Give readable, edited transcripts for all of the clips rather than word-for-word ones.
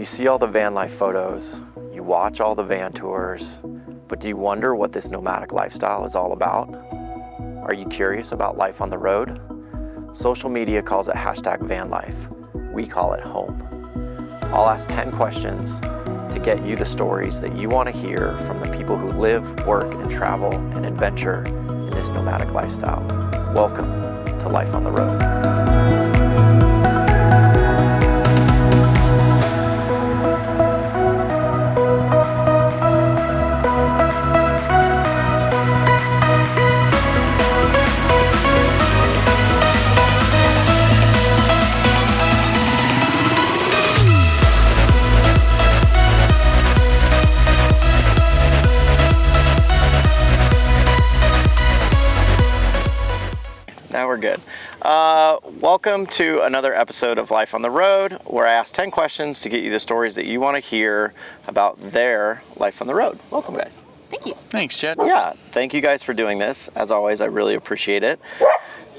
You see all the van life photos, you watch all the van tours, but do you wonder what this nomadic lifestyle is all about? Are you curious about life on the road? Social media calls it #vanlife. We call it home. I'll ask 10 questions to get you the stories that you want to hear from the people who live, work, and travel and adventure in this nomadic lifestyle. Welcome to Life on the Road. Now we're good. Welcome to another episode of Life on the Road, where I ask 10 questions to get you the stories that you want to hear about their life on the road. Welcome, guys. Thank you. Thanks, Chad. Yeah, thank you guys for doing this. As always, I really appreciate it.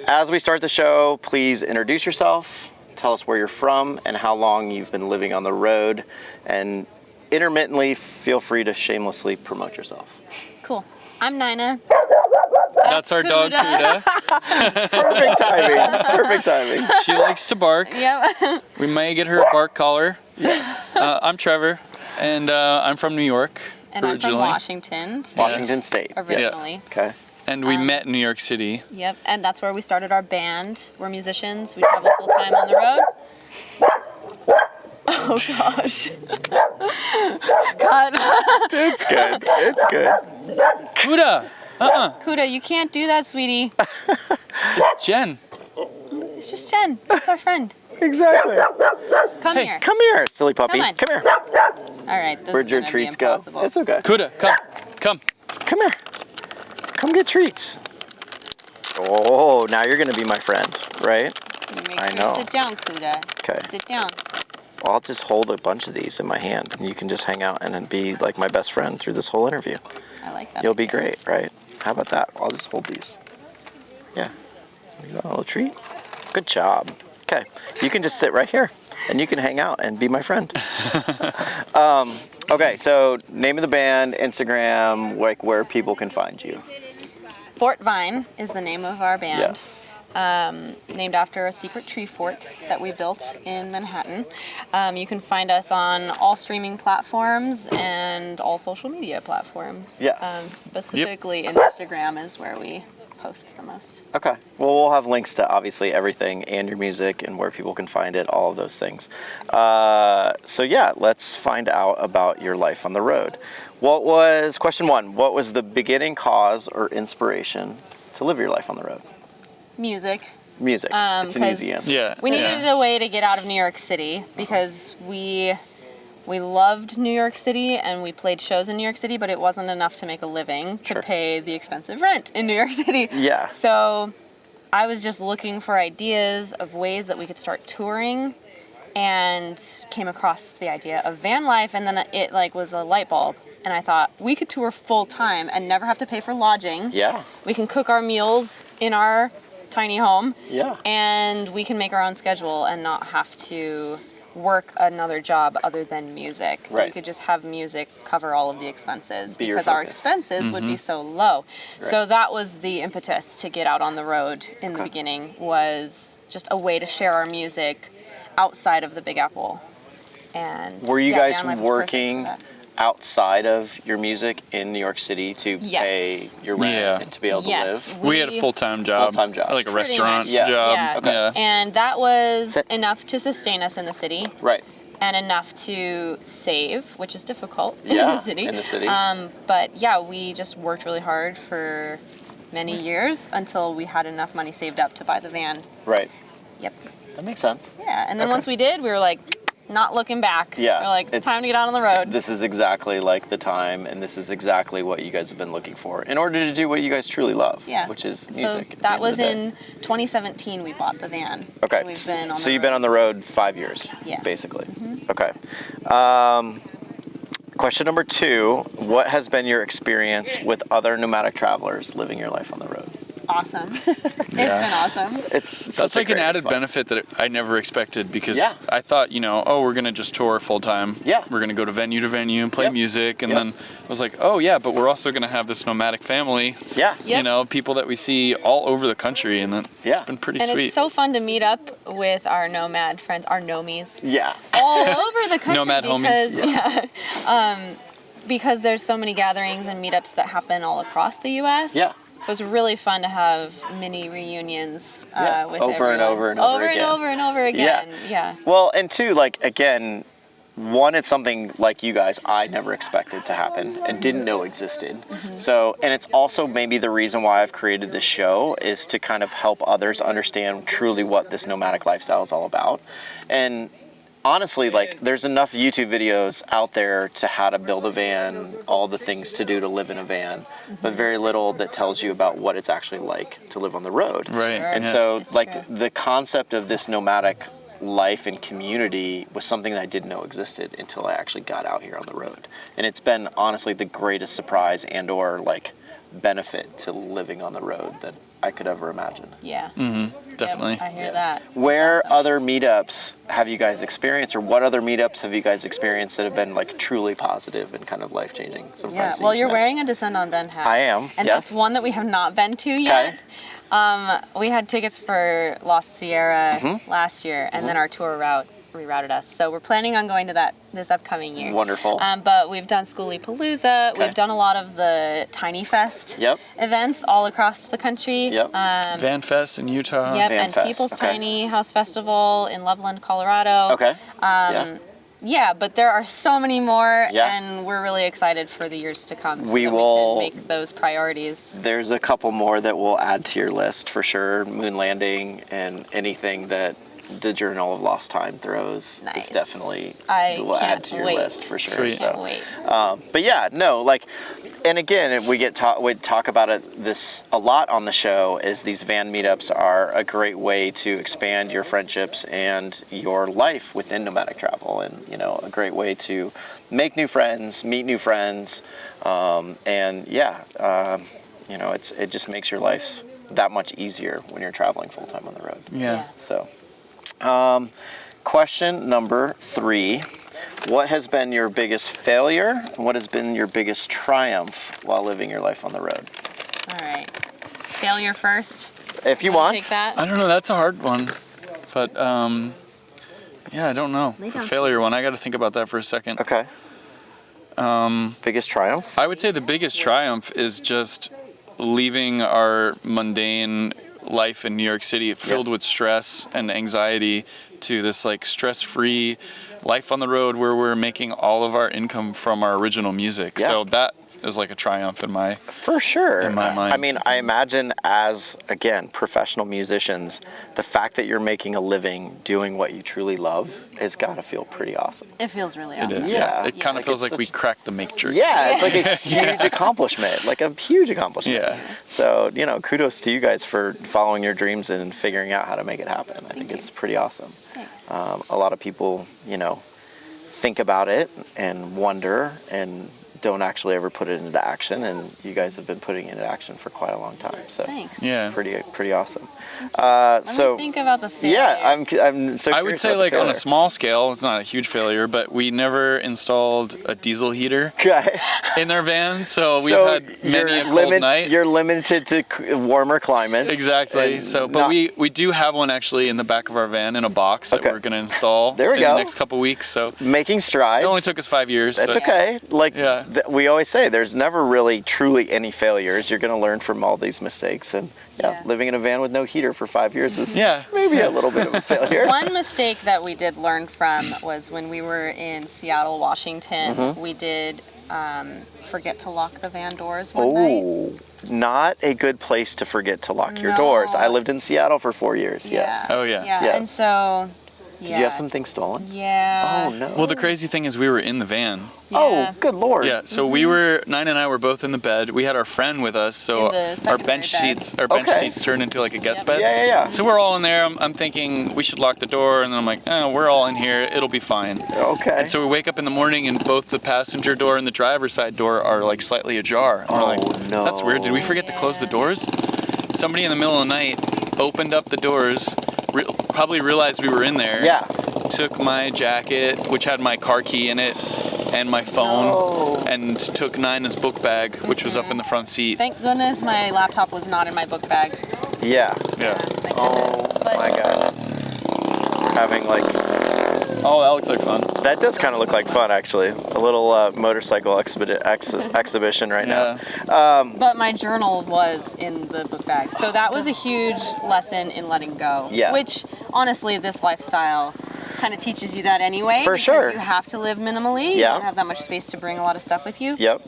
As we start the show, please introduce yourself, tell us where you're from and how long you've been living on the road, and intermittently feel free to shamelessly promote yourself. Cool. I'm Nyna. That's our dog, Kuda. Perfect timing. Perfect timing. She likes to bark. Yep. We may get her a bark collar. I'm Trevor, and I'm from New York And originally. I'm from Washington State. Washington State. Originally. Okay. And we met in New York City. Yep. And that's where we started our band. We're musicians. We travel full time on the road. Oh gosh. God. It's good. It's good. Kuda! Kuda, you can't do that, sweetie. Jen. It's just Jen. It's our friend. Exactly. Come Hey, here. Come here, silly puppy. Come on. Come here. All right. This Where'd is your gonna treats be go? impossible. It's okay. Kuda, come. Come here. Come get treats. Oh, now you're gonna be my friend, right? You make I sure know. to sit down, Kuda. Okay. Sit down. I'll just hold a bunch of these in my hand, and you can just hang out and then be like my best friend through this whole interview. I like that. You'll be idea. great, right? How about that? I'll just hold these. Yeah. You got a little treat? Good job. Okay. You can just sit right here, and you can hang out and be my friend. Okay, so name of the band, Instagram, like where people can find you. Fort Vine is the name of our band. Yes. Named after a secret tree fort that we built in Manhattan. You can find us on all streaming platforms and all social media platforms. Yes. Specifically, Instagram is where we post the most. Okay. Well, we'll have links to obviously everything and your music and where people can find it, all of those things. So yeah, let's find out about your life on the road. Question one, what was the beginning cause or inspiration to live your life on the road? Music. Music. It's an easy answer. Yeah. We needed a way to get out of New York City because we loved New York City and we played shows in New York City, but it wasn't enough to make a living to pay the expensive rent in New York City. Yeah. So I was just looking for ideas of ways that we could start touring and came across the idea of van life, and then it was a light bulb. And I thought, we could tour full time and never have to pay for lodging. Yeah. We can cook our meals in our tiny home. Yeah. And we can make our own schedule and not have to work another job other than music. Right. We could just have music cover all of the expenses Be your because our focus. expenses would be so low. Right. So that was the impetus to get out on the road in the Okay. beginning, was just a way to share our music outside of the Big Apple. And Were you guys van life was perfect working for that. outside of your music in New York City to Yes. pay your rent Yeah. and to be able to Yes, live? We had a full-time job. Full-time job. Like a Pretty restaurant much. Yeah. job. Yeah. Okay. Yeah. And that was So- enough to sustain us in the city. Right. And enough to save, which is difficult Yeah, in the city. in the city. But yeah, we just worked really hard for many years until we had enough money saved up to buy the van. Right. Yep. That makes sense. Yeah, and then Okay. once we did, we were like, not looking back. Yeah, We're like, it's- it's time to get out on the road. This is exactly like the time, and this is exactly what you guys have been looking for in order to do what you guys truly love, Yeah. which is So music. at the that end of was the day. in 2017 we bought the van. Okay. We've been on so the you've been road. on the road 5 years, Yeah. basically. Okay. Question number 2, what has been your experience with other nomadic travelers living your life on the road? awesome. It's been awesome. That's like an added benefit that I never expected, because I thought, we're going to just tour full time. Yeah. We're going to go to venue and play music. And then I was like, oh yeah, but we're also going to have this nomadic family. Yeah. People that we see all over the country. And then it's been pretty sweet. And it's so fun to meet up with our nomad friends, our nomies. Yeah. All over the country. Nomad homies. Because there's so many gatherings and meetups that happen all across the U.S. Yeah. So it's really fun to have mini reunions with over everyone. and over and over again. Over and over again. Yeah. Well, and two, again, one, it's something like you guys I never expected to happen and didn't know existed. So, and it's also maybe the reason why I've created this show is to kind of help others understand truly what this nomadic lifestyle is all about. And honestly, there's enough YouTube videos out there to how to build a van, all the things to do to live in a van, but very little that tells you about what it's actually like to live on the road. Right. Sure. And so, the concept of this nomadic life and community was something that I didn't know existed until I actually got out here on the road. And it's been honestly the greatest surprise and or benefit to living on the road that I could ever imagine. Yeah. Definitely. I hear that. Where other meetups have you guys experienced, or what other meetups have you guys experienced that have been truly positive and kind of life-changing? Yeah. Well, you're wearing a Descend on Ben hat. I am. And yes. that's one that we have not been to yet. We had tickets for Lost Sierra last year, and then our tour route rerouted us. So we're planning on going to this upcoming year. Wonderful. But we've done Schoolie Palooza. Okay. We've done a lot of the Tiny Fest Yep. events all across the country. Yep. Van Fest in Utah. Yep, Van and Fest, People's okay. Tiny House Festival in Loveland, Colorado. Okay. Yeah, but there are so many more, Yeah. and we're really excited for the years to come. So We that will- we can make those priorities. There's a couple more that we'll add to your list for sure. Moon landing and anything that the Journal of Lost Time throws is Nice. definitely I will add can't to your wait. list for sure. Sweet. Can't wait. But yeah, no, and again, we talk about this a lot on the show. Is these van meetups are a great way to expand your friendships and your life within nomadic travel, and a great way to make new friends, meet new friends, and it just makes your life that much easier when you're traveling full time on the road. Yeah. So, question number 3. What has been your biggest failure? What has been your biggest triumph while living your life on the road? All right. Failure first. If you Wanna want. take that. I don't know. That's a hard one. But, I don't know. It's a failure one. I got to think about that for a second. Okay. Biggest triumph? I would say the biggest triumph is just leaving our mundane life in New York City filled with stress and anxiety to this stress-free life on the road where we're making all of our income from our original music. Yeah. So that is a triumph in my For sure. in my mind. I mean, I imagine as, again, professional musicians, the fact that you're making a living doing what you truly love has got to feel pretty awesome. It feels really It awesome. is, Yeah. It kind of feels it's like we such- cracked the matrix. Yeah, it's a huge accomplishment, a huge accomplishment. Yeah. So, kudos to you guys for following your dreams and figuring out how to make it happen. I think it's pretty awesome. Thanks. A lot of people, think about it and wonder and don't actually ever put it into action, and you guys have been putting it into action for quite a long time. So Thanks. Yeah. pretty awesome. Let me think about the failure. Yeah, I'm so. I would curious say about the on failure. a small scale, it's not a huge failure, but we never installed a diesel heater Okay. in our van, so we've So had many a cold night. You're limited to warmer climates. Exactly. and So, but not- we do have one actually in the back of our van in a box that Okay. we're going to install There we in go. the next couple weeks. So making strides. it only took us 5 years. That's so- okay. Yeah. We always say, there's never really truly any failures. You're going to learn from all these mistakes, and Yeah. living in a van with no heater for 5 years is Yeah. maybe a little bit of a failure. One mistake that we did learn from was when we were in Seattle, Washington. Mm-hmm. We did forget to lock the van doors one night. Oh, not a good place to forget to lock your No. doors. I lived in Seattle for 4 years. Yes. Oh, yeah. Yeah. And so, Did you have some things stolen? Yeah. Oh no. Well, the crazy thing is we were in the van. Oh, good lord. Yeah, so we were, Nyna and I were both in the bed. We had our friend with us, so In the our secondary bench bed. seats, bench Okay. seats turned into like a guest Yep. bed. Yeah. So we're all in there. I'm thinking we should lock the door, and then I'm like, we're all in here. It'll be fine. Okay. And so we wake up in the morning, and both the passenger door and the driver's side door are like slightly ajar. And we're like, no. that's weird. Did we forget to close the doors? somebody in the middle of the night opened up the doors, probably realized we were in there. Yeah. Took my jacket, which had my car key in it, and my phone, and took Nyna's book bag, which was up in the front seat. Thank goodness my laptop was not in my book bag. Yeah. Thank Oh goodness. But my god. We're having like. Oh, that looks like fun. That does kind of look like fun, actually. A little motorcycle exhibition right now. But my journal was in the book bag, so that was a huge lesson in letting go. Yeah. Which, honestly, this lifestyle kind of teaches you that anyway. For because sure. You have to live minimally. You Yeah. don't have that much space to bring a lot of stuff with you. Yep.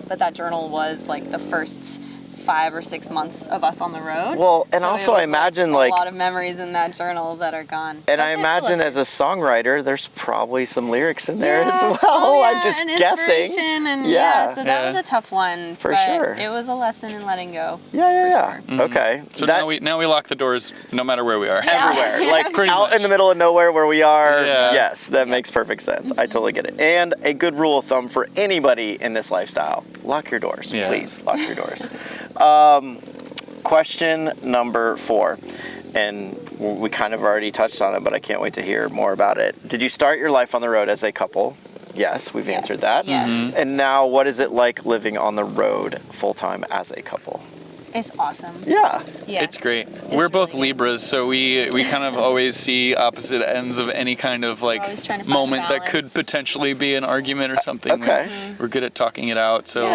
But that journal was like the first 5 or 6 months of us on the road. Well, and So also it I was, imagine a like. lot of memories in that journal that are gone. And But I they're still imagine up as a songwriter, there's probably some lyrics in there Yeah. as well. Oh, yeah, I'm just and guessing. inspiration and Yeah. so that Yeah. was a tough one. For but sure. It was a lesson in letting go. Yeah. For sure. Okay. So That- now we lock the doors no matter where we are. Yeah. everywhere. Like Pretty out much. in the middle of nowhere where we are. Yeah. Yes, that makes perfect sense. I totally get it. And a good rule of thumb for anybody in this lifestyle: lock your doors, Yeah. please. Lock your doors. Question number 4, and we kind of already touched on it, but I can't wait to hear more about it. Did you start your life on the road as a couple? Yes, we've answered that. Yes. And now, what is it like living on the road full time as a couple? It's awesome. Yeah. Yeah. It's great. We're both really good. Libras, so we kind of always see opposite ends of any kind of like always trying to find a moment that could balance. potentially be an argument or something. Okay. We're good at talking it out. So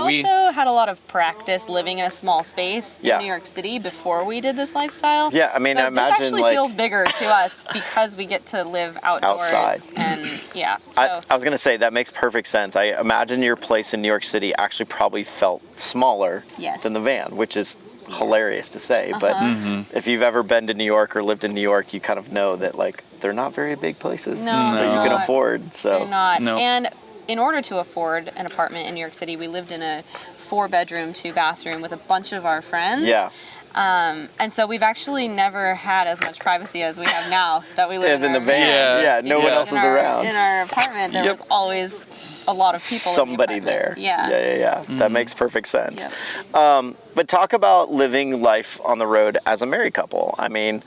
we also had a lot of practice living in a small space Yeah. in New York City before we did this lifestyle. Yeah, I mean, so I imagine, this actually like- feels bigger to us because we get to live outdoors. Outside. And yeah. So I was going to say, that makes perfect sense. I imagine your place in New York City actually probably felt smaller Yes. than the van, which is hilarious to say. But Uh-huh. if you've ever been to New York or lived in New York, you kind of know that, like, they're not very big places No, that they're you can not. afford. So they're not. No. And in order to afford an apartment in New York City, we lived in a 4-bedroom, 2-bathroom with a bunch of our friends. Yeah. And so we've actually never had as much privacy as we have now that we live And in in the our van, Yeah. no one Yeah. else in is our, around. In our apartment, there Yep. was always a lot of people. Somebody in the there. apartment. Yeah. That makes perfect sense. Yep. But talk about living life on the road as a married couple. I mean,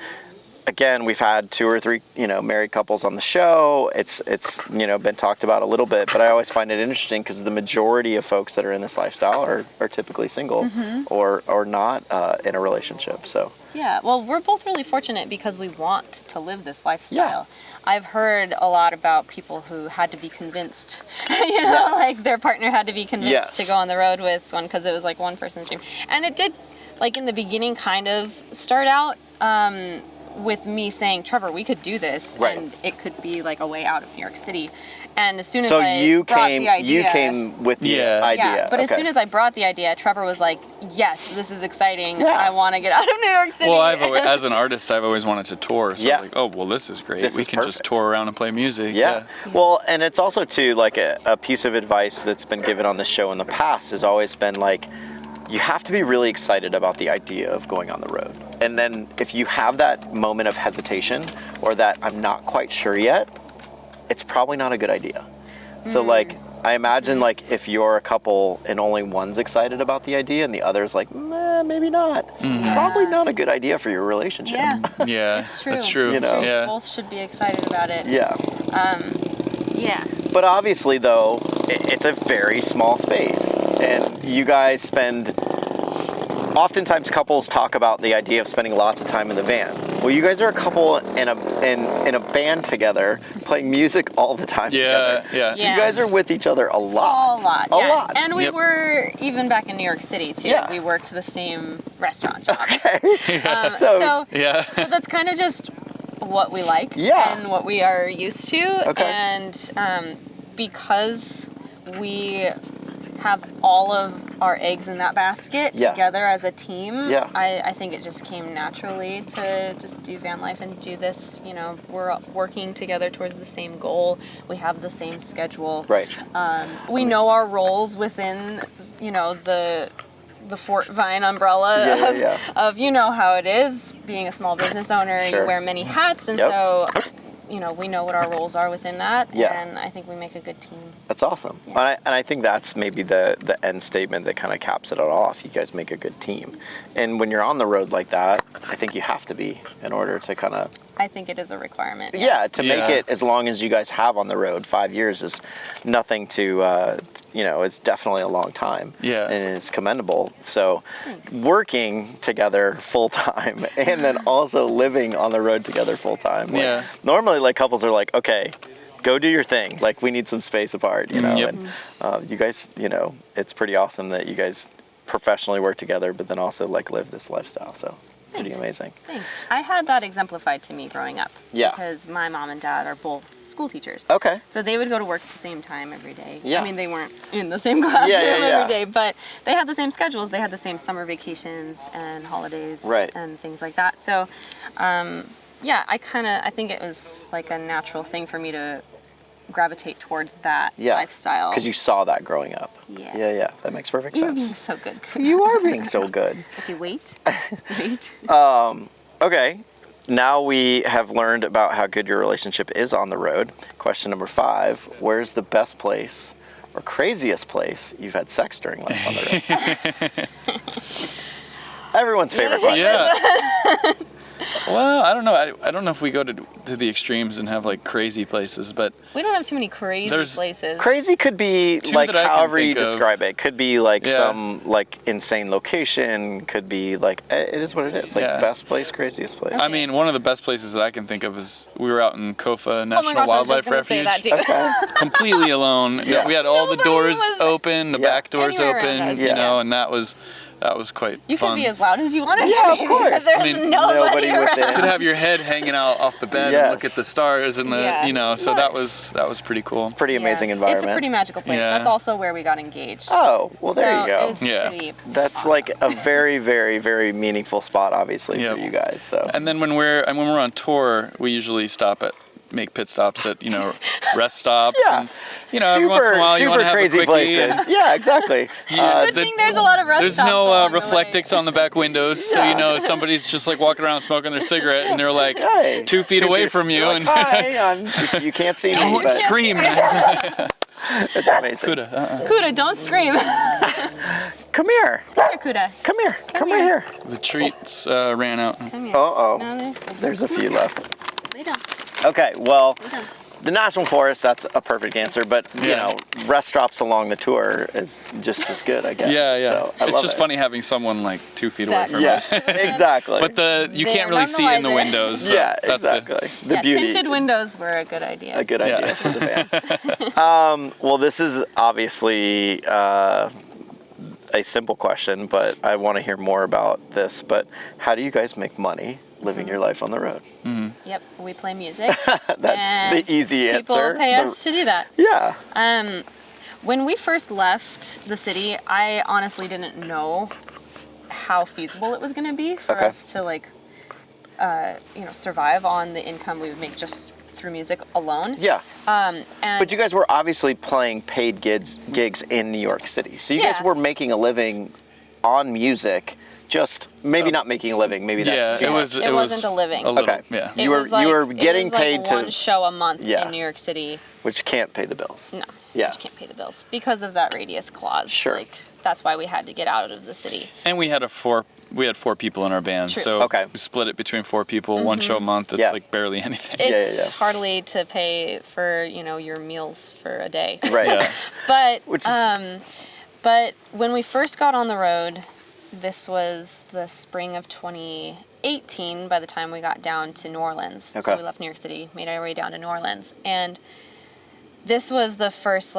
again, we've had 2 or 3, married couples on the show. It's been talked about a little bit, but I always find it interesting because the majority of folks that are in this lifestyle are typically single or not in a relationship. So Yeah, well, we're both really fortunate because we want to live this lifestyle. Yeah. I've heard a lot about people who had to be convinced, Yes. like their partner had to be convinced Yes. to go on the road with one because it was like one person's dream. And it did, like in the beginning, kind of start out with me saying, Trevor, we could do this, Right. and it could be like a way out of New York City. And as soon as So I you brought came the idea, you came with the Yeah. idea. yeah, but as Okay. soon as I brought the idea, Trevor was like, "Yes, this is exciting. Yeah. I want to get out of New York City." Well, as an artist, I've always wanted to tour. So Yeah. I was like, oh, well, this is great. This We is can just perfect. tour around and play music. Yeah. Well, and it's also too like a piece of advice that's been given on the show in the past has always been like, you have to be really excited about the idea of going on the road. And then if you have that moment of hesitation or that I'm not quite sure yet, it's probably not a good idea. So like, I imagine like if you're a couple and only one's excited about the idea and the other's like, maybe not, probably not a good idea for your relationship. Yeah, Yeah, it's true. that's true. You know. Yeah. Both should be excited about it. Yeah. Yeah. But obviously, though, it's a very small space, and you guys spend. Oftentimes, couples talk about the idea of spending lots of time in the van. Well, you guys are a couple in a band together, playing music all the time together. Yeah. So you guys are with each other a lot. A lot. A Yeah. lot. And we Yep. were even back in New York City too. Yeah. We worked the same restaurant job. So- Yeah. So that's kind of just what we like Yeah. and what we are used to. Okay. And because we have all of our eggs in that basket Yeah. together as a team, Yeah. I think it just came naturally to just do van life and do this. We're working together towards the same goal. We have the same schedule. Right. We know our roles within, the Fort Vine umbrella Yeah. of how it is being a small business owner. Sure. You wear many hats, and Yep. so, you know, we know what our roles are within that, Yeah. and I think we make a good team. That's awesome. Yeah. And I think that's maybe the end statement that kind of caps it all off. You guys make a good team. And when you're on the road like that, I think you have to be in order to kind of... I think it is a requirement. to make it as long as you guys have on the road. 5 years is nothing to, you know, it's definitely a long time. Yeah. And it's commendable. So Thanks. working together full time and then also living on the road together full time. Like, Yeah. normally, like, couples are like, okay, go do your thing. Like, we need some space apart, you know. Yep. And you guys, you know, it's pretty awesome that you guys professionally work together, but then also like live this lifestyle. So pretty Thanks. amazing. Thanks. I had that exemplified to me growing up. Yeah. Because my mom and dad are both school teachers. Okay. So they would go to work at the same time every day. Yeah. I mean, they weren't in the same classroom yeah. every day, but they had the same schedules. They had the same summer vacations and holidays Right. and things like that. So, yeah, I think it was like a natural thing for me to gravitate towards that Yeah. lifestyle. Because you saw that growing up. Yeah. Yeah. That makes perfect You're being sense. so good. You are being so good. Okay, wait. Wait. Okay. Now we have learned about how good your relationship is on the road. Question number 5. Where's the best place or craziest place you've had sex during life on the road? Everyone's favorite question. Yeah. Well, I don't know. I don't know if we go to the extremes and have like crazy places, but We don't have too many crazy There's places. Crazy could be Two like that I can however you think of. describe it. Could be like Yeah. some like insane location. Could be like it is what it is. Like Yeah. best place, craziest place. I mean, one of the best places that I can think of is we were out in Kofa Oh National my gosh, Wildlife I was just gonna Refuge, say that too. Okay. completely alone. Yeah. We had all the Nobody doors was open, the Yeah. back doors anywhere around open, us. you Yeah. know, and that was quite You fun. can be as loud as you want to Yeah, be of course. because there's I mean, nobody nobody around. within. You could have your head hanging out off the bed Yes. and look at the stars and the, Yeah. you know, so that was pretty cool. Pretty amazing Yeah. environment. It's a pretty magical place. Yeah. That's also where we got engaged. Oh, well, there you So go. It's Yeah. pretty That's awesome. like a very, very, very meaningful spot, obviously, Yep. for you guys. So And then when we're on tour, we usually make pit stops at, you know, rest stops Yeah. and, you know, every once in a while you want to have a crazy quickie. places. And, Yeah, exactly. Good thing there's a lot of rest There's stops no along the reflectix way. on the back windows, so you know somebody's just like walking around smoking their cigarette, and they're like Hey, 2 feet away from you, You're and like, hi, you can't see me, don't but scream. it's amazing. Kuda, Kuda, don't scream. Come here. Come here, Kuda. Come here. Come right here. The treats ran out. Come here. Uh-oh. No, There's a few left. lay down. Okay, well, Lay down. the National Forest, that's a perfect answer, but, you Yeah. know, rest stops along the tour is just as good, I guess. Yeah. So, I It's love just it. funny having someone like 2 feet away That- from Yes, exactly. But you They're can't really see in the nonetheless- windows. So yeah, that's exactly. The Yeah, beauty. tinted windows were a good idea. A good Yeah. idea for the band. Well, this is obviously a simple question, but I want to hear more about this. But how do you guys make money living your life on the road? Yep, we play music. That's and the easy People answer. pay us to do that. Yeah. When we first left the city, I honestly didn't know how feasible it was going to be for Okay. us to survive on the income we would make just through music alone. Yeah. And But you guys were obviously playing paid gigs in New York City. So you guys Yeah. were making a living on music, just maybe not making a living. Maybe Yeah, that's too it much. was. It wasn't a living. A little, Okay. Yeah. It You were- was like, you were it getting was like paid to- one show a month Yeah. in New York City. Which can't pay the bills. No, Yeah. you can't pay the bills because of that radius clause. Sure. Like, that's why we had to get out of the city. And we had four people in our band, True. so Okay. we split it between 4 people, one show a month. It's Yeah. like barely anything. It's yeah. hardly to pay for, your meals for a day. Right. Yeah. But Which is but when we first got on the road, this was the spring of 2018 by the time we got down to New Orleans. Okay. So we left New York City, made our way down to New Orleans. And this was the first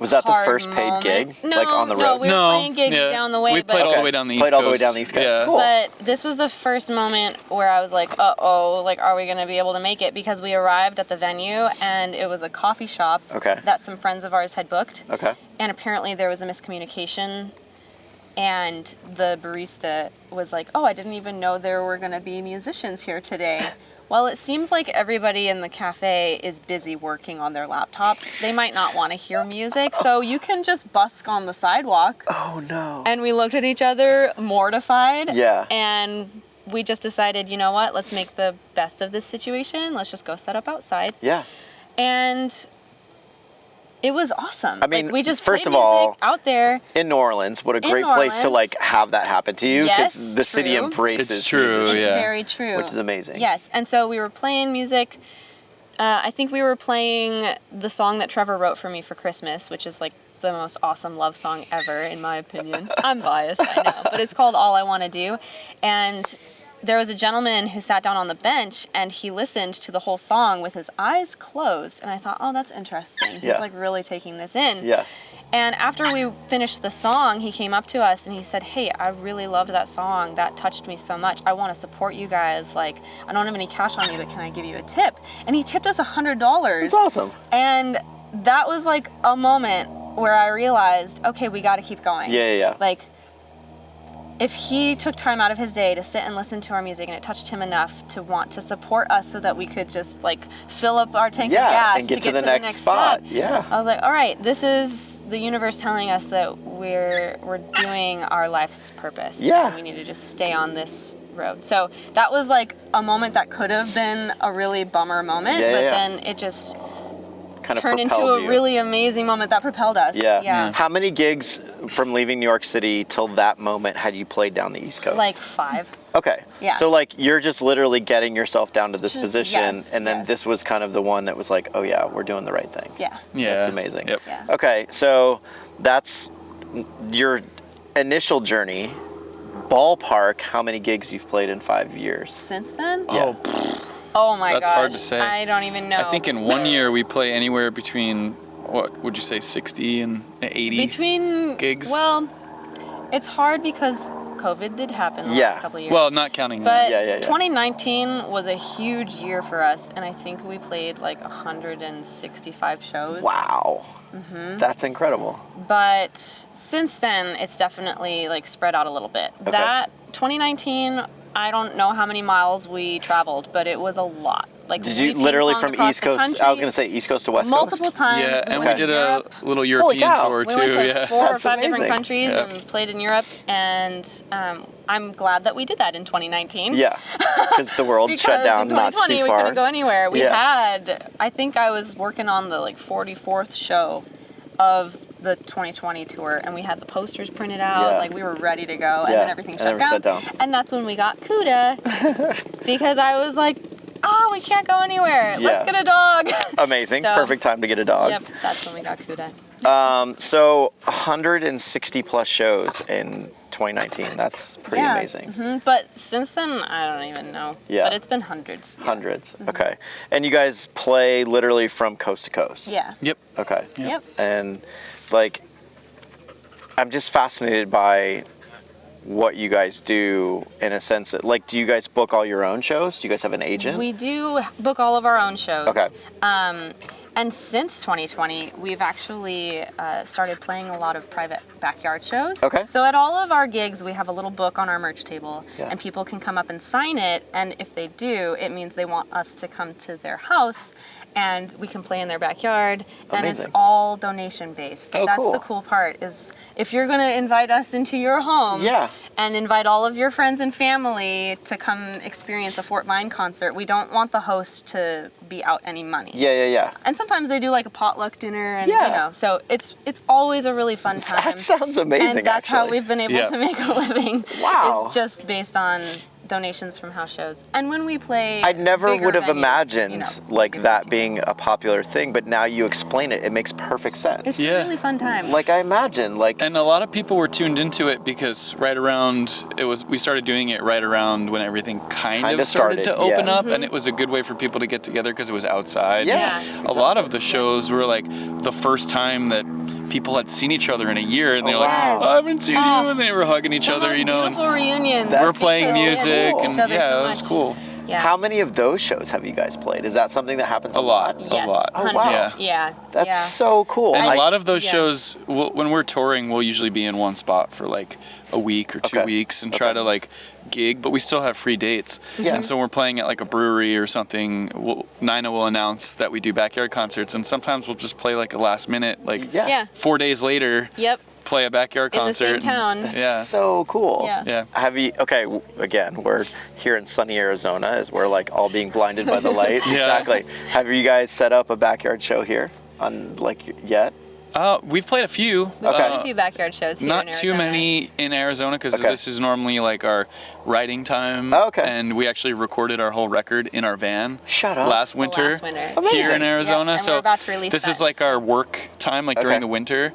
was that the hard first paid moment. gig? No, like on the no, road? we were playing gigs down the way. We but played all Okay. the way down the East Played Coast. all the way down the East Coast. Yeah. Cool. But this was the first moment where I was like, uh-oh, like, are we going to be able to make it? Because we arrived at the venue, and it was a coffee shop Okay. that some friends of ours had booked. Okay. And apparently there was a miscommunication, and the barista was like, oh, I didn't even know there were going to be musicians here today. Well, it seems like everybody in the cafe is busy working on their laptops. They might not want to hear music, so you can just busk on the sidewalk. Oh no. And we looked at each other mortified. Yeah. And we just decided, you know what, let's make the best of this situation. Let's just go set up outside. Yeah. And it was awesome. I mean, like, we just first played of all, music out there. In New Orleans, what a In great New place to Orleans. like have that happen to you, because Yes, the city true. embraces It's true, musicians, It's yeah. very true. which is amazing. Yes, and so we were playing music. I think we were playing the song that Trevor wrote for me for Christmas, which is like the most awesome love song ever, in my opinion. I'm biased, I know, but it's called All I Want to Do. And there was a gentleman who sat down on the bench and he listened to the whole song with his eyes closed. And I thought, oh, that's interesting. He's Yeah. like really taking this in. Yeah. And after we finished the song, he came up to us and he said, hey, I really loved that song. That touched me so much. I want to support you guys. Like, I don't have any cash on me, but can I give you a tip? And he tipped us $100. It's awesome. And that was like a moment where I realized, okay, we got to keep going. Yeah. Like, if he took time out of his day to sit and listen to our music and it touched him enough to want to support us so that we could just like fill up our tank of gas and get to to the next spot. step. Yeah. I was like, all right, this is the universe telling us that we're doing our life's purpose. Yeah. And we need to just stay on this road. So that was like a moment that could have been a really bummer moment, Yeah, but yeah. then it just Kind of turned into propelled a you. really amazing moment that propelled us. Yeah. How many gigs from leaving New York City till that moment had you played down the East Coast? Like 5. Okay. Yeah. So like you're just literally getting yourself down to this Just- position, yes, and then yes. this was kind of the one that was like, oh yeah, we're doing the right thing. Yeah. Yeah. That's amazing. Yep. Yeah. Okay, so that's your initial journey. Ballpark, how many gigs you've played in 5 years? Since then? Oh, Oh my That's gosh. hard to say. I don't even know. I think in 1 year we play anywhere between, what would you say, 60 and 80 between gigs? Well, it's hard because COVID did happen the Yeah. last couple of years. Well, not counting but that. Yeah. 2019 was a huge year for us, and I think we played like 165 shows. Wow. Mm-hmm. That's incredible. But since then, it's definitely like spread out a little bit. Okay. That 2019, I don't know how many miles we traveled, but it was a lot. Like, Did we you literally ping-ponged from across East the Coast? country I was gonna say East Coast to West multiple Coast. times. Yeah, and we went did to a Europe. little Holy European cow. tour We too. went to Yeah. 4 or That's 5 different amazing. countries Yeah. and played in Europe, and I'm glad that we did that in 2019. Yeah, because the world Because shut down in not 2020 too we far. couldn't go anywhere. We Yeah. had, I think I was working on the like 44th show of the 2020 tour, and we had the posters printed out. Yeah. Like, we were ready to go, and Yeah, then everything and then we shut down. And that's when we got CUDA, because I was like, oh, we can't go anywhere. Yeah. Let's get a dog. Amazing, So- perfect time to get a dog. Yep, that's when we got CUDA. So 160 plus shows in 2019. That's pretty Yeah. amazing. Mhm. But since then, I don't even know. Yeah. But it's been hundreds. Yeah. Hundreds. Okay. And you guys play literally from coast to coast. Yeah. Yep. Okay. Yep. And like, I'm just fascinated by what you guys do in a sense that, like, do you guys book all your own shows? Do you guys have an agent? We do book all of our own shows. Okay. And since 2020, we've actually started playing a lot of private backyard shows. Okay. So at all of our gigs, we have a little book on our merch table, Yeah. and people can come up and sign it. And if they do, it means they want us to come to their house, and we can play in their backyard. And it's Amazing. all donation based. Oh, That's cool. the cool part, is if you're going to invite us into your home, Yeah. and invite all of your friends and family to come experience a Fort Vine concert, we don't want the host to be out any money. Yeah. And sometimes they do like a potluck dinner, and Yeah. you know, so it's always a really fun time. That sounds amazing. and that's how actually. we've been able Yeah. to make a living. Wow. It's just based on donations from house shows. And when we play, I never bigger would have venues, imagined you know, like give that to being a popular thing, but now you explain it, it makes perfect sense. It's Yeah. a really fun time. Like I imagine, like And a lot of people were tuned into it because we started doing it right around when everything kind Kinda of started to started, open yeah. up, and it was a good way for people to get together because it was outside. Yeah. Yeah. A lot of the shows were like the first time that people had seen each other in a year, and they're like, wow. "Oh, I haven't seen Oh. you," and they were hugging each The other, most you know. And beautiful reunions. That's we're playing because they had music, missed and each other yeah, so it was much. cool. Yeah. how many of those shows have you guys played? Is that something that happens A lot. Yes. A lot. Oh, 100. wow. Yeah. Yeah. That's yeah. so cool. And Like, a lot of those yeah. shows, when we're touring, we'll usually be in one spot for like a week or 2 Okay. weeks and try to like gig, but we still have free dates. Yeah. And so we're playing at like a brewery or something. Nyna will announce that we do backyard concerts, and sometimes we'll just play like a last minute, like yeah. Yeah. 4 days later. Yep. play a backyard in the concert. same town. Yeah. So cool. Yeah. Yeah. Have you, okay, again, we're here in sunny Arizona as we're like all being blinded by the light. Yeah. Exactly. Have you guys set up a backyard show here on yet? We've played a few. We've played a few backyard shows here in Not Arizona. too many in Arizona because Okay. this is normally like our writing time. Oh, okay. And we actually recorded our whole record in our van. Shut up. Last winter, last winter. here in Amazing. Arizona. Yep, and so we're about to release this that, is like so- our work time, like during Okay. the winter.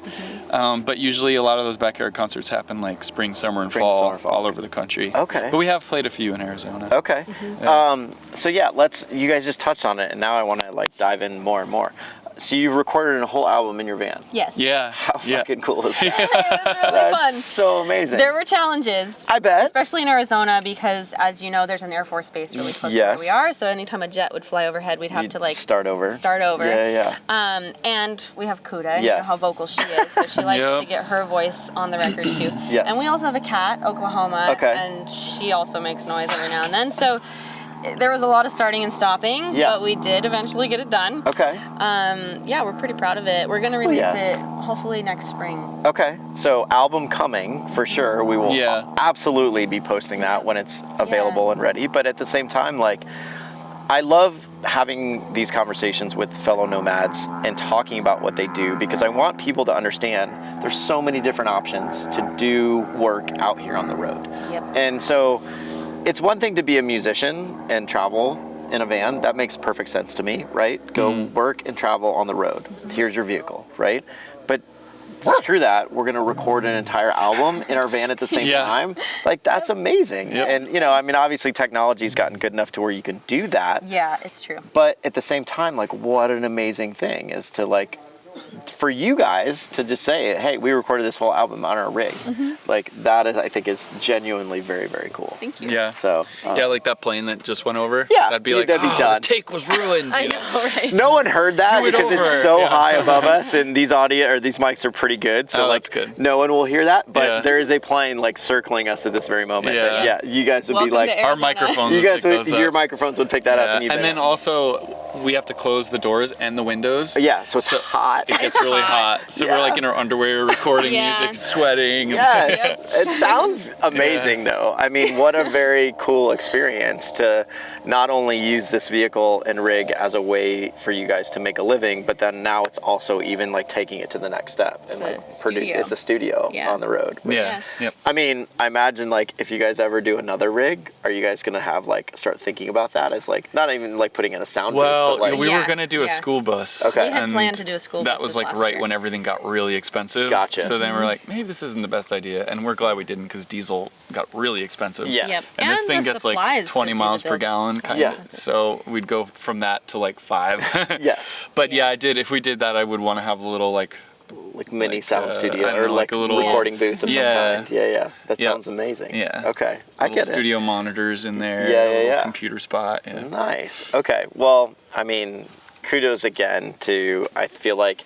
But usually a lot of those backyard concerts happen like spring, summer, and Spring, fall, summer, fall. all over the country. Okay. But we have played a few in Arizona. Okay. Yeah. So yeah, you guys just touched on it, and now I want to like dive in more and more. So you recorded a whole album in your van. Yes. Yeah. How yeah. fucking cool is that? It was really fun. That's so amazing. There were challenges. I bet. Especially in Arizona because, as you know, there's an Air Force base really close to Yes. where we are. So anytime a jet would fly overhead, we'd have You'd to like start over. Yeah. Yeah. And we have Kuda, you know Yes. how vocal she is, so she likes Yep. to get her voice on the record too. Yes. And we also have a cat, Oklahoma, Okay. and she also makes noise every now and then. So there was a lot of starting and stopping, Yeah. but we did eventually get it done. Okay. Yeah, we're pretty proud of it. We're gonna release yes. it hopefully next spring. Okay. So album coming for sure. We will Yeah. absolutely be posting that when it's available and ready. But at the same time, like, I love having these conversations with fellow nomads and talking about what they do because I want people to understand there's so many different options to do work out here on the road. Yep. And so it's one thing to be a musician and travel in a van. That makes perfect sense to me, right? Go work and travel on the road. Here's your vehicle, right? But screw that. We're going to record an entire album in our van at the same Yeah. time. Like, that's amazing. Yep. And, you know, I mean, obviously technology's gotten good enough to where you can do that. Yeah, it's true. But at the same time, like, what an amazing thing is to, like, for you guys to just say, hey, we recorded this whole album on our rig. Like, that is, I think, is genuinely very, very cool. Thank you. Yeah. So, Yeah, like that plane that just went over. Yeah, That'd be like, that'd be oh, done. the take was ruined. I you know, right? no one heard that Do it because over. it's so Yeah. high above us, and these mics are pretty good. So Oh, like, that's good. no one will hear that. But Yeah. there is a plane like circling us at this very moment. Yeah. Yeah, you guys would Welcome be like, to Our Arizona. microphones. you guys would would, pick those your up. microphones would pick that up, and Yeah. And then also we have to close the doors and the windows. yeah, so it's hot. It gets really hot. So we're like in our underwear recording Yeah. music, sweating. Yes, it sounds amazing though. I mean, what a very cool experience to not only use this vehicle and rig as a way for you guys to make a living, but then now it's also even like taking it to the next step and It's a like studio. it's a studio Yeah. on the road. which- Yeah. Yep. I mean, I imagine like if you guys ever do another rig, are you guys gonna have like start thinking about that as like not even like putting in a sound Well, booth, but like we Yeah, were gonna do a yeah. school bus. Okay. We had and planned to do a school That bus was this like last right year. when everything got really expensive. Gotcha. So then we're like, maybe this isn't the best idea, and we're glad we didn't because diesel got really expensive. Yes. Yep. And this And thing the gets like supplies to 20 do miles the per build. gallon, kind Yeah. of. So we'd go from that to like 5. Yes, But yeah, I did. If we did that, I would want to have a little like like mini Like, sound I studio don't or know, like like a little- recording booth of Yeah. some kind. Yeah. That Yep. sounds amazing. Yeah. Okay, I little get it. studio monitors in there. Yeah, a little yeah. computer spot. Yeah. Nice. Okay. Well, I mean, kudos again to, I feel like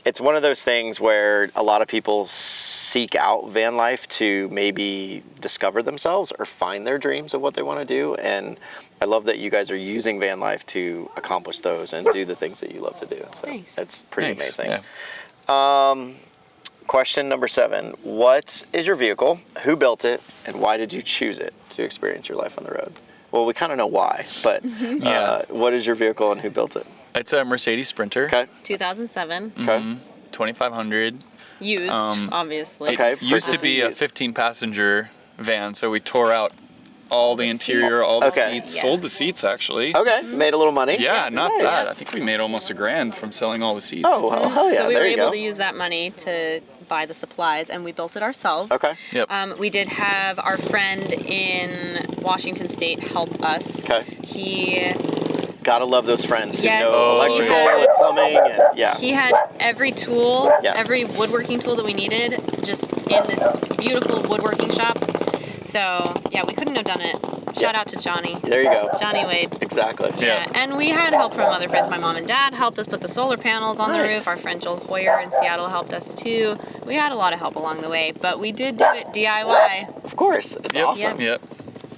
it's one of those things where a lot of people seek out van life to maybe discover themselves or find their dreams of what they want to do. And I love that you guys are using van life to accomplish those and do the things that you love to do. So Thanks. that's pretty Thanks. amazing. Yeah. Question number 7. What is your vehicle? Who built it? And why did you choose it to experience your life on the road? Well, we kind of know why, but Yeah. what is your vehicle and who built it? It's a Mercedes Sprinter. Okay. 2007. Okay. 2500. Used, obviously. Okay. It used to be a Used. 15-passenger van, so we tore out all the interior, all the Okay. seats, Yes. sold the seats actually. Okay. Made a little money. Yeah, not Nice. bad. I think we made almost $1,000 from selling all the seats. Oh, well, hell yeah. So we there were you able go. to use that money to buy the supplies, and we built it ourselves. Okay. Yep. We did have our friend in Washington State help us. Okay. He Gotta love those friends who Yes. know Oh, electrical yeah. and plumbing and yeah. he had every tool, Yes. every woodworking tool that we needed, just in this beautiful woodworking shop. So yeah, we couldn't have done it. Shout out to Johnny, There you go. Johnny Wade. Exactly. Yeah, and we had help from other friends. My mom and dad helped us put the solar panels on the Nice. roof. Our friend Joel Hoyer in Seattle helped us too. We had a lot of help along the way, but we did do it DIY. Of course. It's Yep. awesome. Yep.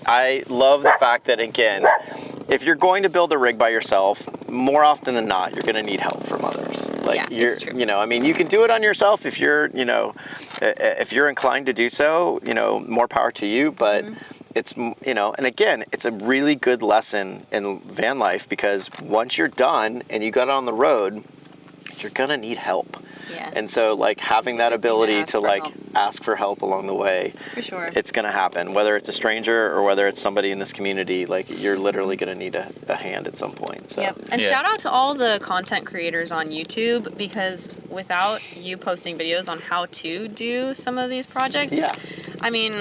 I love the fact that, again, if you're going to build a rig by yourself, more often than not, you're going to need help from others. Like Yeah, you're, it's true. you know, I mean, you can do it on yourself if you're, you know, if you're inclined to do so, you know, more power to you, but it's, you know, and again, it's a really good lesson in van life, because once you're done and you got on the road, you're going to need help. Yeah. And so, like, having that good thing to ability ask to, for like, help. ask for help along the way, For sure. it's going to happen. Whether it's a stranger or whether it's somebody in this community, like, you're literally going to need a hand at some point. So. Yep. And Yeah. shout out to all the content creators on YouTube, because without you posting videos on how to do some of these projects, Yeah. I mean,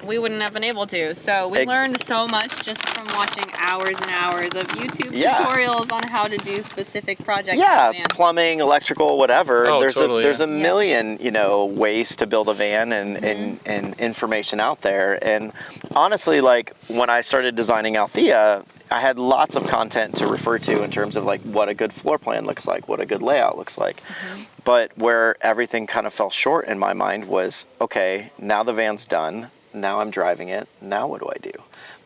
we wouldn't have been able to. So we learned so much just from watching hours and hours of YouTube tutorials on how to do specific projects. Yeah, in the van. plumbing, electrical, whatever. Oh, there's totally, there's a yeah. million, you know, ways to build a van and information out there. And honestly, like, when I started designing Althea, I had lots of content to refer to in terms of, like, what a good floor plan looks like, what a good layout looks like. But where everything kind of fell short in my mind was, okay, now the van's done. Now I'm driving it. Now what do I do?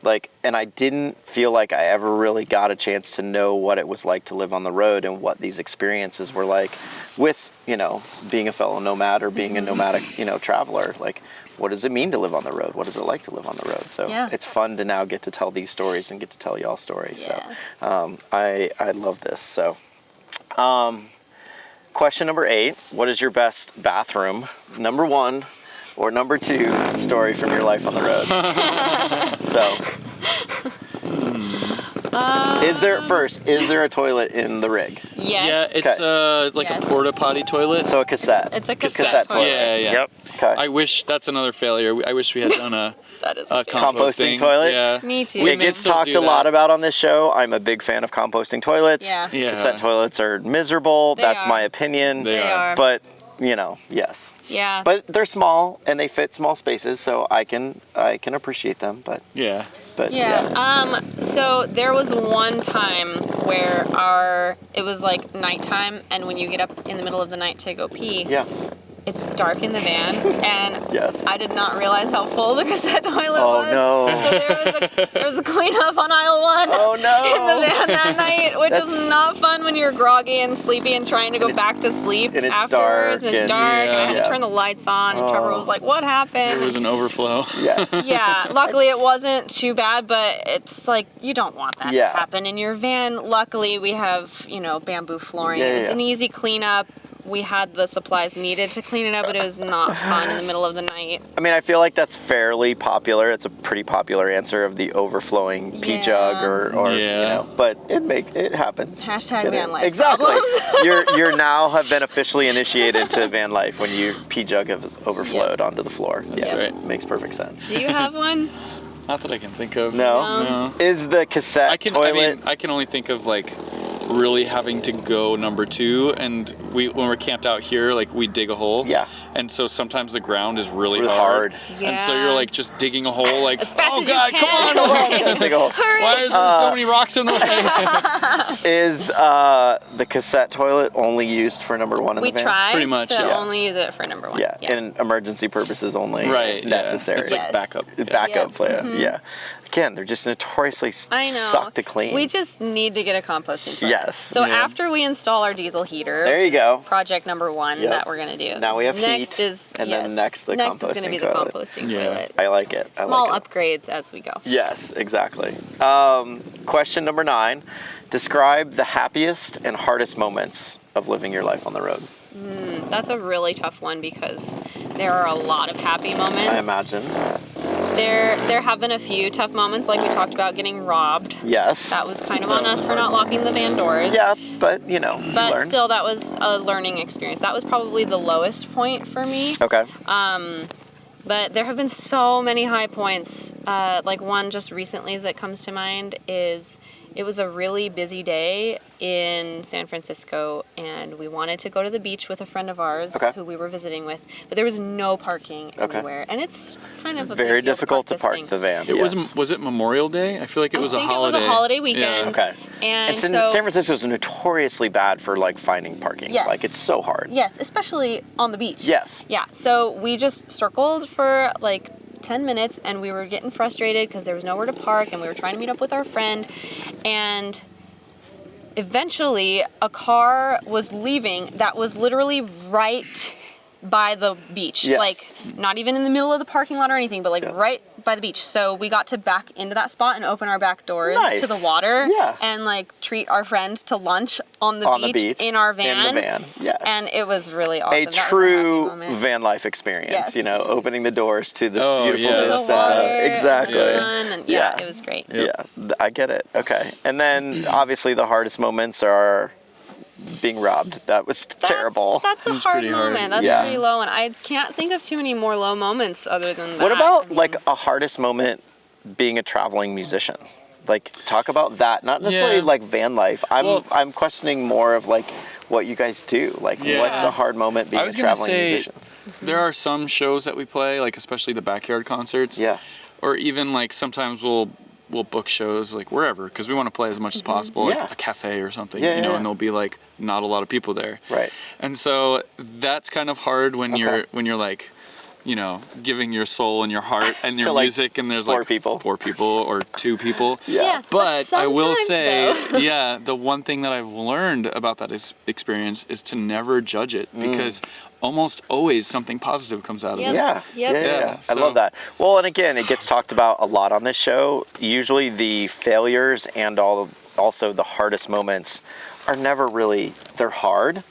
Like, and I didn't feel like I ever really got a chance to know what it was like to live on the road and what these experiences were like with, you know, being a fellow nomad or being a nomadic, you know, traveler. Like, what does it mean to live on the road? What is it like to live on the road? So it's fun to now get to tell these stories and get to tell y'all stories. Yeah. So I love this. So question number 8, what is your best bathroom? Number 1 or number 2 story from your life on the road? So, is there a toilet in the rig? Yes. Yeah, it's like Yes. a porta potty toilet. So a cassette. It's a cassette toilet. Yeah. Yep. Okay. I wish that's another failure. I wish we had done a That is a fail. Composting toilet? Yeah. Me too. We It may gets still talked do a lot that. about on this show. I'm a big fan of composting toilets. Yeah. Yeah. Cassette toilets are miserable. They That's are. my opinion. They are. But, you know, yes. Yeah. But they're small and they fit small spaces, so I can appreciate them. But Yeah. Yeah. So there was one time where it was like nighttime, and when you get up in the middle of the night to go pee, yeah. it's dark in the van, and Yes. I did not realize how full the cassette toilet Oh, was. no. So there was a cleanup on aisle 1 Oh, no. in the van that night, which That's- is not fun when you're groggy and sleepy and trying to go back to sleep and it's afterwards. dark And it's and- dark, and I had Yeah. to turn the lights on, and Trevor was like, "What happened?" There was an overflow. Yes. Yeah, luckily it wasn't too bad, but it's like you don't want that Yeah. to happen in your van. Luckily we have, you know, bamboo flooring. Yeah, It's yeah. an easy cleanup. We had the supplies needed to clean it up, but it was not fun in the middle of the night. I mean, I feel like that's fairly popular. It's a pretty popular answer of the overflowing pee Yeah. jug or you Yeah. know, but it happens. Hashtag Get it? van life Exactly. problems. you're now have been officially initiated to van life when your pee jug has overflowed onto the floor. That's Yes, right. Makes perfect sense. Do you have one? Not that I can think of. No? No. Is the cassette I can. toilet? I mean, I can only think of like really having to go number 2, and when we're camped out here, like we dig a hole. Yeah. And so sometimes the ground is really Really hard. hard. And so Yeah. you're like just digging a hole, like As fast oh as you god, can. come on, come on. Big ol- Why is there so many rocks in the way? Is the cassette toilet only used for number 1 in We the van? tried Pretty much, to yeah. only use it for number 1. Yeah, in emergency purposes only. Right. yeah. Necessary. It's like Yes. backup. Yeah. Backup, Yeah. yeah. Again, they're just notoriously I know. suck to clean. We just need to get a composting toilet. Yes. So Yeah. after we install our diesel heater, There you which is go. project number 1 Yep. that we're gonna do. Now we have next heat, is and then next the next is gonna composting be the toilet. composting Yeah. toilet. I like it. I Small like it. upgrades as we go. Yes, exactly. Question number 9. Describe the happiest and hardest moments of living your life on the road. That's a really tough one because there are a lot of happy moments. I imagine. There have been a few tough moments, like we talked about getting robbed. Yes. That was kind of on us for not locking the van doors. Yeah, but you know, you But learn. still, that was a learning experience. That was probably the lowest point for me. Okay. But there have been so many high points. Like one just recently that comes to mind is it was a really busy day in San Francisco, and we wanted to go to the beach with a friend of ours Okay. who we were visiting with, but there was no parking Okay. anywhere, and it's kind of a Very big deal difficult to this park thing. the van. It yes. was it Memorial Day? I feel like it was I a think holiday. it was a holiday weekend. Okay. And It's in, so San Francisco is notoriously bad for like finding parking. Yes. Like it's so hard. yes, especially on the beach. Yes. Yeah, so we just circled for like 10 minutes, and we were getting frustrated because there was nowhere to park, and we were trying to meet up with our friend, and eventually a car was leaving that was literally right by the beach. Yeah. Like, not even in the middle of the parking lot or anything, but like right by the beach. So we got to back into that spot and open our back doors to the water and like treat our friend to lunch on the beach in our van. In the van, yes. And it was really awesome. A true van life experience, you know, opening the doors to this beautiful water, exactly. And the sun, and it was great. Yeah, I get it. Okay. And then obviously the hardest moments are being robbed. That was terrible. That's a hard moment. That's pretty low, and I can't think of too many more low moments other than that. What about like a hardest moment being a traveling musician? Like, talk about that. Not necessarily like van life. I'm questioning more of like what you guys do. Like, what's a hard moment being a traveling musician? There are some shows that we play, like especially the backyard concerts. Yeah. Or even like sometimes we'll book shows like wherever because we want to play as much as possible, like a cafe or something, you know, and there'll be like not a lot of people there. Right. And so that's kind of hard when you're like, you know, giving your soul and your heart and your music, and there's like four people or two people. But I will say, the one thing that I've learned about that experience is to never judge it because almost always something positive comes out of it. Yeah. I love that. Well, and again, it gets talked about a lot on this show. Usually the failures and also the hardest moments are never really, they're hard,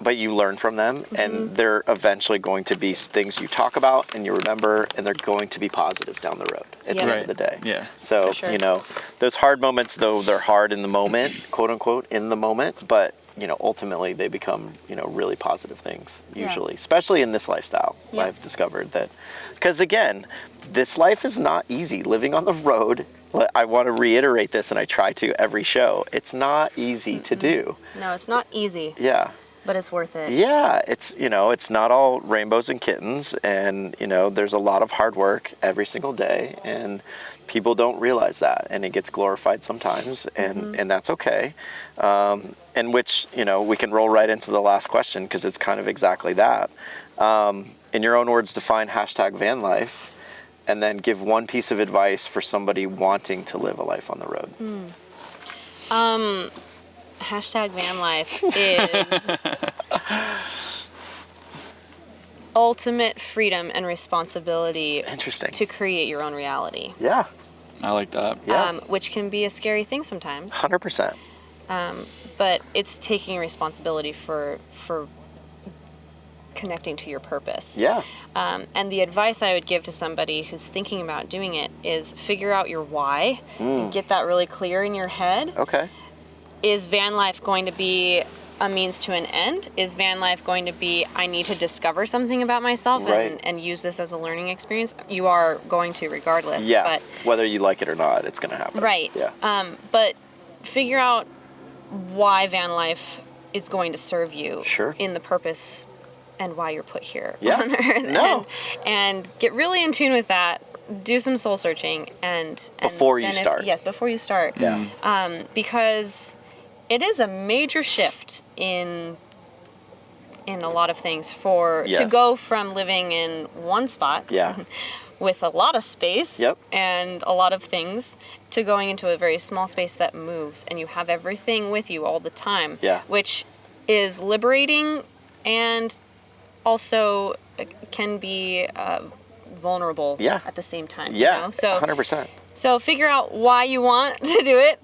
but you learn from them, and they're eventually going to be things you talk about and you remember, and they're going to be positives down the road at the end of the day. Yeah. So, you know, those hard moments, though they're hard in the moment, quote unquote, in the moment, but you know, ultimately they become, you know, really positive things usually, especially in this lifestyle. I've discovered that, because again, this life is not easy. Living on the road, I want to reiterate this, and I try to every show, it's not easy to do. No, it's not easy. Yeah. But it's worth it. Yeah, it's, you know, it's not all rainbows and kittens, and, you know, there's a lot of hard work every single day, and people don't realize that, and it gets glorified sometimes, and that's okay. And which, you know, we can roll right into the last question because it's kind of exactly that. In your own words, define #van life, and then give one piece of advice for somebody wanting to live a life on the road. #van life is ultimate freedom and responsibility to create your own reality. Yeah. I like that. Which can be a scary thing sometimes. 100%. But it's taking responsibility for connecting to your purpose. Yeah. And the advice I would give to somebody who's thinking about doing it is figure out your why and get that really clear in your head. Okay. Is van life going to be a means to an end? Is van life going to be, I need to discover something about myself and use this as a learning experience? You are going to regardless. Yeah, but whether you like it or not, it's going to happen. Right. Yeah. But figure out why van life is going to serve you in the purpose and why you're put here on Earth. And get really in tune with that. Do some soul searching and before you start. Yes, before you start. Yeah. Because it is a major shift in a lot of things to go from living in one spot with a lot of space and a lot of things to going into a very small space that moves and you have everything with you all the time, which is liberating and also can be vulnerable at the same time. Yeah, you know? So 100%. So figure out why you want to do it,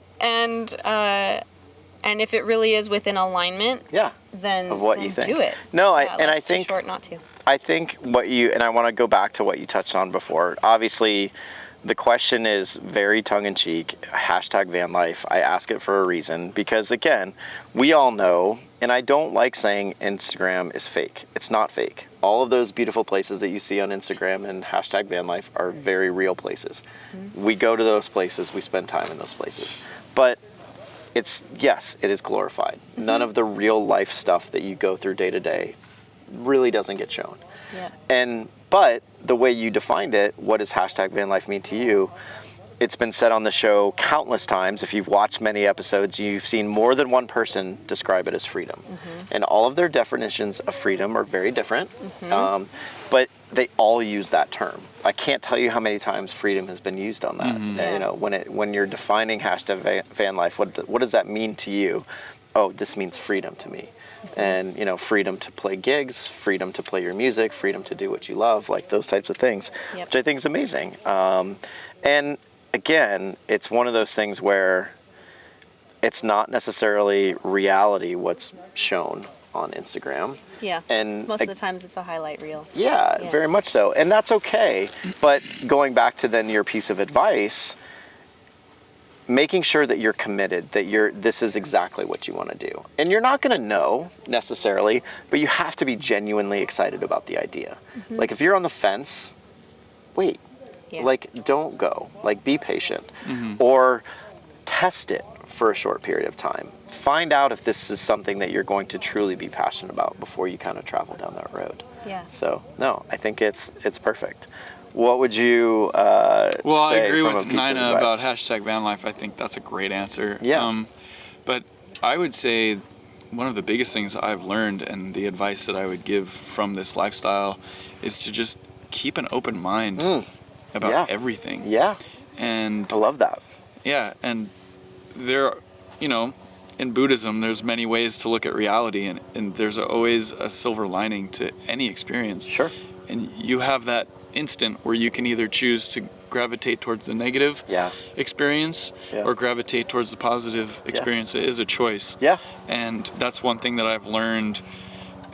and if it really is within alignment, then of what you think. Do it. No, I think too short not to. I think and I want to go back to what you touched on before. Obviously, the question is very tongue-in-cheek, #van life. I ask it for a reason because, again, we all know, and I don't like saying Instagram is fake. It's not fake. All of those beautiful places that you see on Instagram and #van life are very real places. Mm-hmm. We go to those places. We spend time in those places. But it is glorified. Mm-hmm. None of the real life stuff that you go through day to day really doesn't get shown. Yeah. But the way you defined it, what does #van life mean to you? It's been said on the show countless times. If you've watched many episodes, you've seen more than one person describe it as freedom. Mm-hmm. And all of their definitions of freedom are very different. Mm-hmm. But they all use that term. I can't tell you how many times freedom has been used on that. You know, when you're defining hashtag van life, what does that mean to you? Oh, this means freedom to me. And, you know, freedom to play gigs, freedom to play your music, freedom to do what you love, like those types of things, which I think is amazing. And again, it's one of those things where it's not necessarily reality what's shown on Instagram. Yeah. And most of the times it's a highlight reel. Yeah, very much so. And that's okay. But going back to then your piece of advice, making sure that you're committed, that this is exactly what you want to do. And you're not going to know necessarily, but you have to be genuinely excited about the idea. Like if you're on the fence, wait. Like don't go. Like be patient. Or test it for a short period of time. Find out if this is something that you're going to truly be passionate about before you kind of travel down that road. Yeah. So no, I think it's perfect. What would you well, say I agree from with a piece of Nyna advice? about hashtag van life. I think that's a great answer. Yeah. But I would say one of the biggest things I've learned and the advice that I would give from this lifestyle is to just keep an open mind about everything. Yeah. And I love that. Yeah. And there, you know, in Buddhism, there's many ways to look at reality, and there's always a silver lining to any experience. Sure. And you have that instant where you can either choose to gravitate towards the negative experience or gravitate towards the positive experience. It is a choice. Yeah. And that's one thing that I've learned,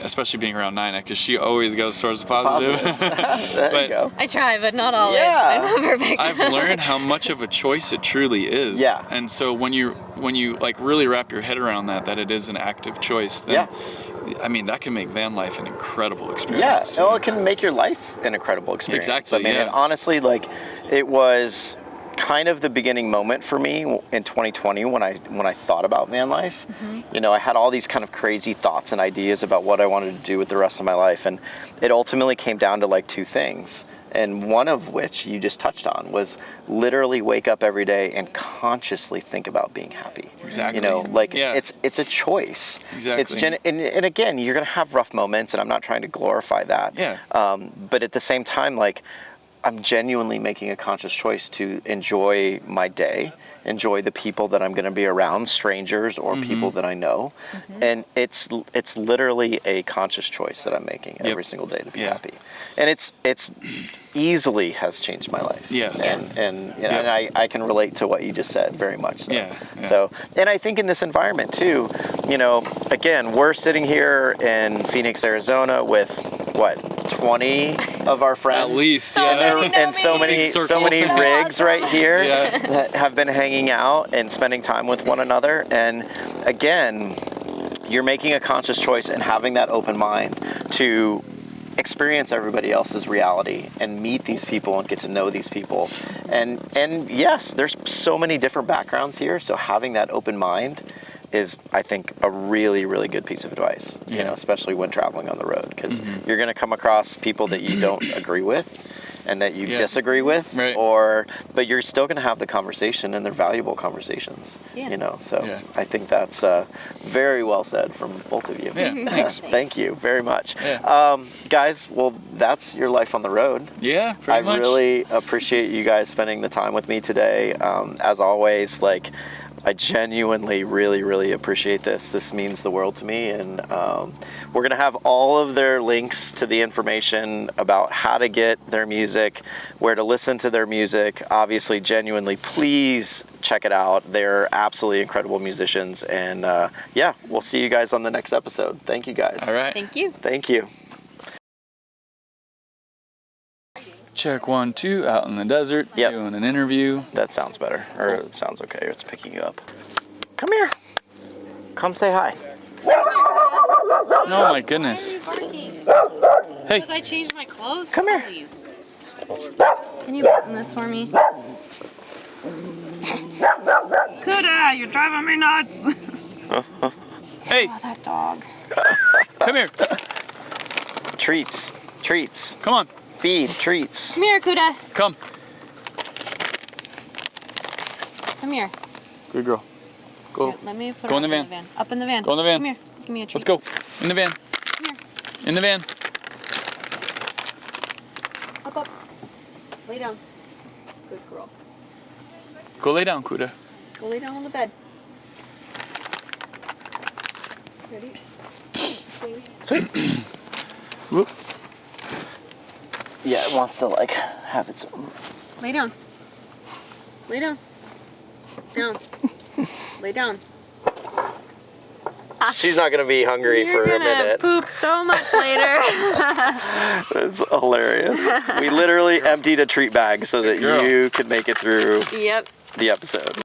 especially being around Nyna, because she always goes towards the positive. There you go. I try, but not always. I'm not perfect. I've learned how much of a choice it truly is. Yeah. And so when you like really wrap your head around that it is an active choice, then I mean, that can make van life an incredible experience. Yeah, well, it can make your life an incredible experience. Exactly, I mean, and honestly, like, it was kind of the beginning moment for me in 2020 when I thought about van life. You know, I had all these kind of crazy thoughts and ideas about what I wanted to do with the rest of my life, and it ultimately came down to like two things. And one of which you just touched on was literally wake up every day and consciously think about being happy. Exactly. You know, like it's a choice. Exactly. And again, you're gonna have rough moments, and I'm not trying to glorify that. Yeah. But at the same time, like, I'm genuinely making a conscious choice to enjoy my day, enjoy the people that I'm going to be around, strangers or people that I know. And it's literally a conscious choice that I'm making every single day to be happy. And it's easily has changed my life. Yeah. And I can relate to what you just said very much so. So, and I think in this environment too, you know, again, we're sitting here in Phoenix, Arizona with what, 20 of our friends, at least, and so many rigs right here that have been hanging out and spending time with one another. And again, you're making a conscious choice and having that open mind to experience everybody else's reality and meet these people and get to know these people. And yes, there's so many different backgrounds here, so having that open mind is, I think, a really, really good piece of advice, you know, especially when traveling on the road, because you're going to come across people that you don't agree with and that you disagree with, but you're still going to have the conversation, and they're valuable conversations, you know, so I think that's very well said from both of you. Thanks. Thank you very much. Guys, well, that's your life on the road. Pretty much. I really appreciate you guys spending the time with me today. As always, like, I genuinely really, really appreciate this. This means the world to me, and we're going to have all of their links to the information about how to get their music, where to listen to their music. Obviously, genuinely, please check it out. They're absolutely incredible musicians, and we'll see you guys on the next episode. Thank you, guys. All right. Thank you. Thank you. Check 1, 2, out in the desert, doing an interview. That sounds better, or it sounds okay. It's picking you up. Come here. Come say hi. Oh my goodness. Hey. Because I changed my clothes. Come here. Please. Can you button this for me? Kuda, you're driving me nuts. Hey. Oh, that dog. Come here. Treats. Come on. Feed, treats. Come here, Kuda. Come. Come here. Good girl. Go. Here, let me put Go her in the van. Up in the van. Go in the van. Come here. Give me a treat. Let's go. In the van. Come here. In the van. Lay down. Good girl. Go lay down, Kuda. Go lay down on the bed. Ready? Sweet. Whoop. Yeah, it wants to like have its own. Lay down. Lay down. Down. Lay down. She's not gonna be hungry You're for a gonna minute. poop so much later. That's hilarious. We literally emptied a treat bag so that Girl. you could make it through Yep. the episode.